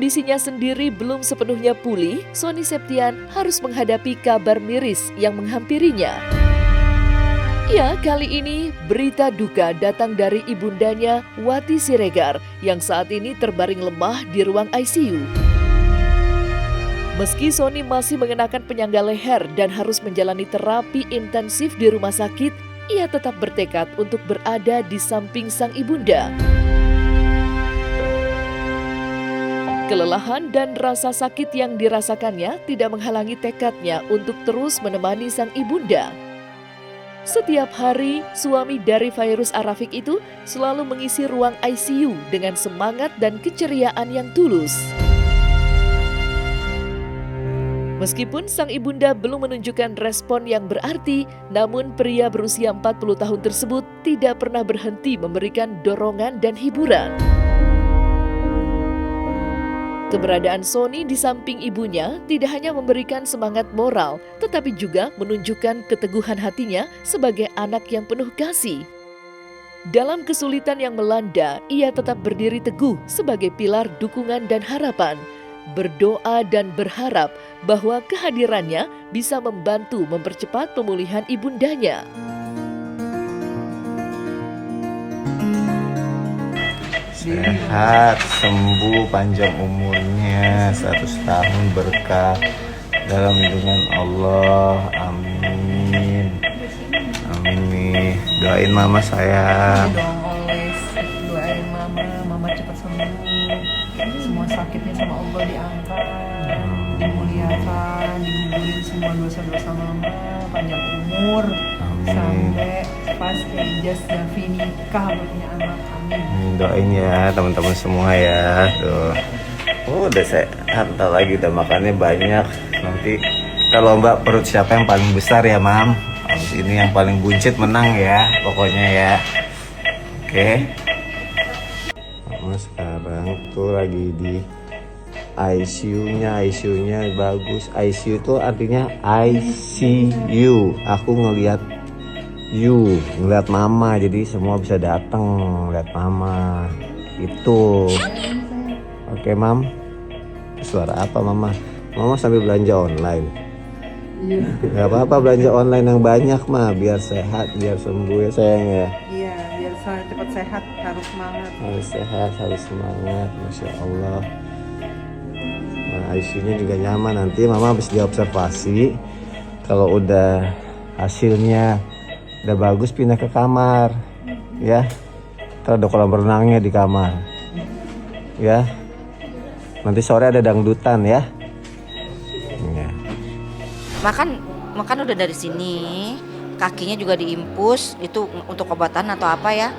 kondisinya sendiri belum sepenuhnya pulih, Sony Septian harus menghadapi kabar miris yang menghampirinya. Ya, kali ini berita duka datang dari ibundanya Wati Siregar yang saat ini terbaring lemah di ruang ICU. Meski Sony masih mengenakan penyangga leher dan harus menjalani terapi intensif di rumah sakit, ia tetap bertekad untuk berada di samping sang ibunda. Kelelahan dan rasa sakit yang dirasakannya tidak menghalangi tekadnya untuk terus menemani sang ibunda. Setiap hari, suami dari Fairuz Arafik itu selalu mengisi ruang ICU dengan semangat dan keceriaan yang tulus. Meskipun sang ibunda belum menunjukkan respon yang berarti, namun pria berusia 40 tahun tersebut tidak pernah berhenti memberikan dorongan dan hiburan. Keberadaan Sony di samping ibunya tidak hanya memberikan semangat moral, tetapi juga menunjukkan keteguhan hatinya sebagai anak yang penuh kasih. Dalam kesulitan yang melanda, ia tetap berdiri teguh sebagai pilar dukungan dan harapan, berdoa dan berharap bahwa kehadirannya bisa membantu mempercepat pemulihan ibundanya. Sehat, sembuh, panjang umurnya, 100 tahun berkah dalam lindungan Allah. Amin. Amin nih. Doain mama sayang. Doain mama cepat sembuh. Semua sakitnya sama Allah diangkat, dimuliakan, digugurin semua dosa-dosa mama, panjang umur. Sampai pas ijaz Davi nikah punya anak. Amin. Doain ya teman-teman semua ya. Tuh. Udah sehat, ntar lagi udah makannya banyak. Nanti kita lomba perut siapa yang paling besar ya, Mam. Habis ini yang paling buncit menang ya, pokoknya ya. Oke. Mama sekarang tuh lagi di ICU-nya bagus. ICU itu artinya ICU. Aku ngelihat ngeliat mama, jadi semua bisa datang lihat mama. Itu. Oke, Mam. Suara apa mama? Mama sambil belanja online. Gak apa-apa belanja online yang banyak mah, biar sehat, biar sembuh ya sayang ya. Iya, biar cepat sehat, harus semangat. Harus sehat, harus semangat, Masya Allah. Nah, ICU-nya juga nyaman. Nanti mama habis diobservasi, kalau udah hasilnya udah bagus pindah ke kamar ya. Ntar ada kolam renangnya di kamar ya. Nanti sore ada dangdutan ya. Makan udah dari sini, kakinya juga diimpus, itu untuk obatan atau apa ya.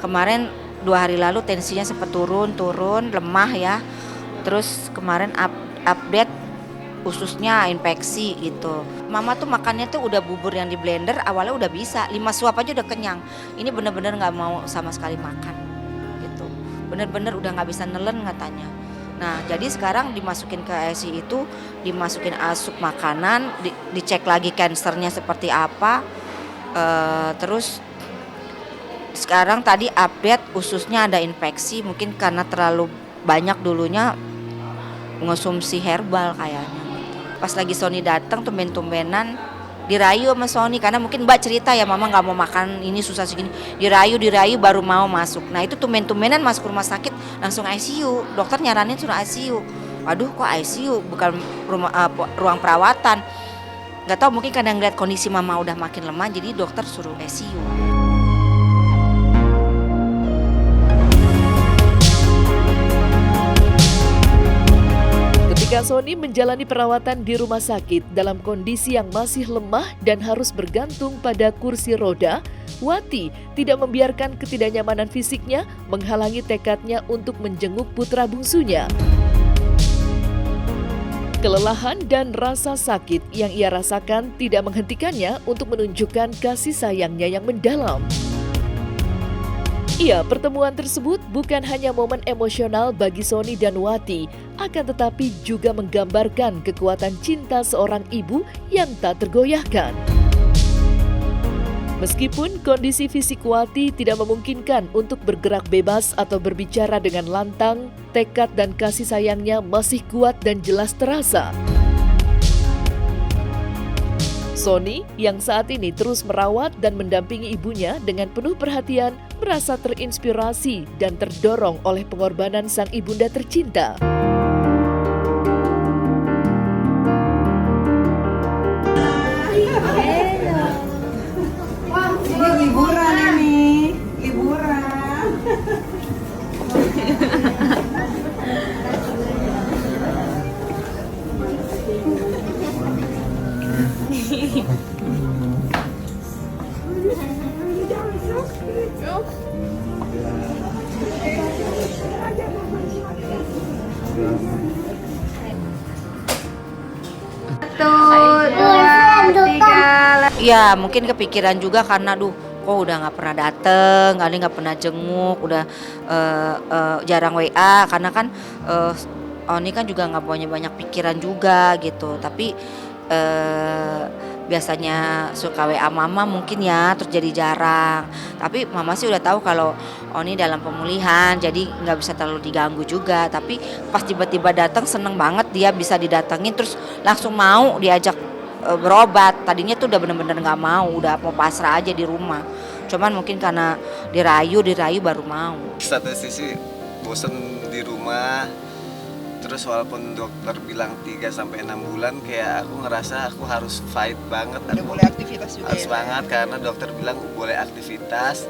Kemarin 2 hari lalu tensinya sempat turun, lemah ya. Terus kemarin update ususnya infeksi gitu. Mama tuh makannya tuh udah bubur yang di blender awalnya udah bisa, 5 suap aja udah kenyang. Ini bener-bener gak mau sama sekali makan gitu. Bener-bener udah gak bisa nelen katanya. Nah jadi sekarang dimasukin ke ICU itu, dimasukin asup makanan, dicek lagi kansernya seperti apa. Terus sekarang tadi update ususnya ada infeksi, mungkin karena terlalu banyak dulunya mengonsumsi herbal kayaknya. Pas lagi Sony datang tumben-tumbenan dirayu sama Sony, karena mungkin Mbak cerita ya mama nggak mau makan ini susah segini, dirayu baru mau masuk. Nah itu tumben-tumbenan masuk rumah sakit langsung ICU, dokter nyaranin suruh ICU. Waduh kok ICU bukan ruang perawatan, nggak tahu mungkin karena ngeliat kondisi mama udah makin lemah jadi dokter suruh ICU. Ketika Sony menjalani perawatan di rumah sakit dalam kondisi yang masih lemah dan harus bergantung pada kursi roda, Wati tidak membiarkan ketidaknyamanan fisiknya menghalangi tekadnya untuk menjenguk putra bungsunya. Kelelahan dan rasa sakit yang ia rasakan tidak menghentikannya untuk menunjukkan kasih sayangnya yang mendalam. Iya, pertemuan tersebut bukan hanya momen emosional bagi Sony dan Wati, akan tetapi juga menggambarkan kekuatan cinta seorang ibu yang tak tergoyahkan. Meskipun kondisi fisik Wati tidak memungkinkan untuk bergerak bebas atau berbicara dengan lantang, tekad dan kasih sayangnya masih kuat dan jelas terasa. Sony yang saat ini terus merawat dan mendampingi ibunya dengan penuh perhatian merasa terinspirasi dan terdorong oleh pengorbanan sang ibunda tercinta. Liburan ini, liburan. Ya mungkin kepikiran juga karena kok udah nggak pernah dateng, kali nggak pernah jenguk, udah jarang WA karena kan Oni kan juga nggak punya banyak pikiran juga gitu. Tapi biasanya suka WA mama mungkin ya, terus jadi jarang. Tapi mama sih udah tahu kalau Oni dalam pemulihan, jadi nggak bisa terlalu diganggu juga. Tapi pas tiba-tiba datang seneng banget dia bisa didatengin, terus langsung mau diajak berobat. Tadinya tuh udah bener-bener nggak mau, udah mau pasrah aja di rumah. Cuman mungkin karena dirayu baru mau. Satu sisi bosen di rumah, terus walaupun dokter bilang 3-6 bulan, kayak aku ngerasa aku harus fight banget. Udah Aku boleh aktivitas juga harus ya? banget karena dokter bilang boleh aktivitas,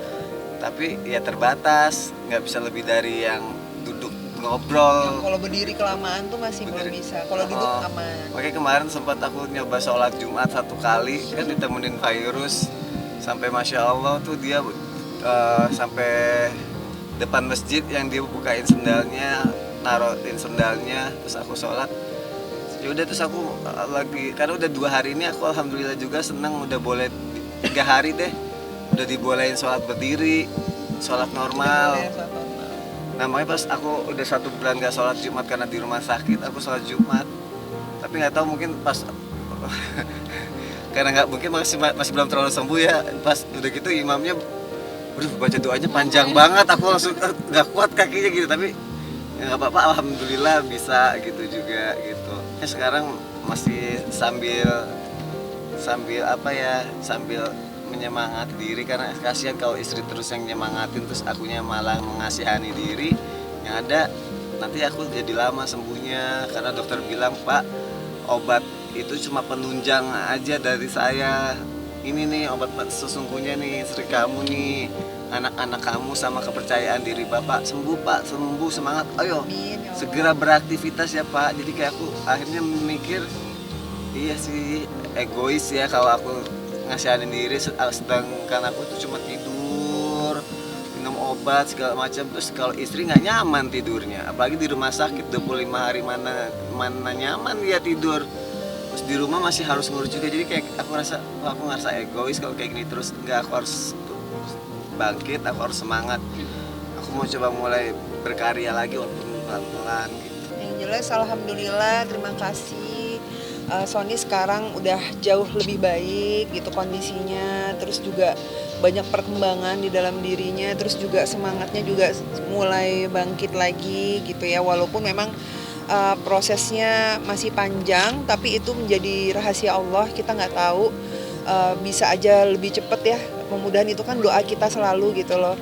tapi ya terbatas, nggak bisa lebih dari yang duduk ngobrol. Kalau berdiri kelamaan tuh masih belum bisa. Kalau duduk aman. Oke, kemarin sempat aku nyoba sholat Jumat 1 kali, kan ditemenin virus, sampai Masya Allah tuh dia sampai depan masjid yang dia bukain sendalnya, naruhin sendalnya, terus aku sholat. Yaudah terus aku lagi, karena udah 2 hari ini aku alhamdulillah juga senang, udah boleh 3 hari deh, udah dibolehin sholat berdiri, sholat normal. Nah makanya pas aku udah 1 bulan gak sholat Jumat karena di rumah sakit, aku sholat Jumat. Tapi nggak tahu mungkin pas karena nggak mungkin masih belum terlalu sembuh ya. Pas udah gitu imamnya, baca doanya panjang banget, aku langsung nggak kuat kakinya gitu. Tapi ya nggak apa-apa, alhamdulillah bisa gitu juga gitu. Ya sekarang masih sambil apa ya, sambil menyemangati diri karena kasihan kalau istri terus yang nyemangatin terus akunya malah mengasihani diri. Yang ada nanti aku jadi lama sembuhnya karena dokter bilang, Pak, obat itu cuma penunjang aja dari saya. Ini nih obat sesungguhnya nih, istri kamu nih, anak-anak kamu sama kepercayaan diri Bapak. Sembuh Pak, sembuh, semangat, ayo segera beraktivitas ya Pak. Jadi kayak aku akhirnya mikir, iya sih egois ya kalau aku ngasihanin diri, sedangkan aku tuh cuma tidur, minum obat segala macam. Terus kalau istri nggak nyaman tidurnya, apalagi di rumah sakit 25 hari mana nyaman dia tidur. Terus di rumah masih harus ngurus juga, jadi kayak aku ngerasa egois kalau kayak gini terus. Nggak, aku harus bangkit, aku harus semangat. Aku mau coba mulai berkarya lagi walaupun pelan-pelan gitu. Yang jelas alhamdulillah, terima kasih. Sony sekarang udah jauh lebih baik gitu kondisinya, terus juga banyak perkembangan di dalam dirinya, terus juga semangatnya juga mulai bangkit lagi gitu ya. Walaupun memang prosesnya masih panjang, tapi itu menjadi rahasia Allah, kita nggak tahu, bisa aja lebih cepet ya. Mudah-mudahan itu kan doa kita selalu gitu loh,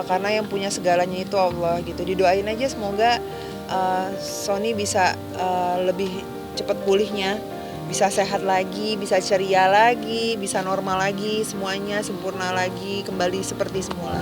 karena yang punya segalanya itu Allah gitu. Didoain aja semoga Sony bisa lebih cepat pulihnya, bisa sehat lagi, bisa ceria lagi, bisa normal lagi, semuanya sempurna lagi, kembali seperti semula.